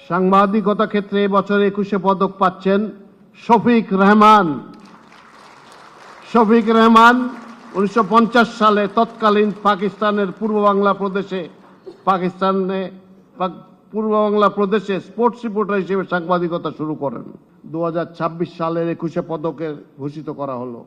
সাংবাদিকতা ক্ষেত্রে এবছর 21 পদক পাচ্ছেন শফিক রেহমান। শফিক রেহমান 1950 সালে তৎকালীন পাকিস্তানের পূর্ব বাংলা প্রদেশে স্পোর্টস রিপোর্টার হিসেবে সাংবাদিকতা শুরু করেন। 2026 সালের 21 পদকে ভূষিত করা হলো।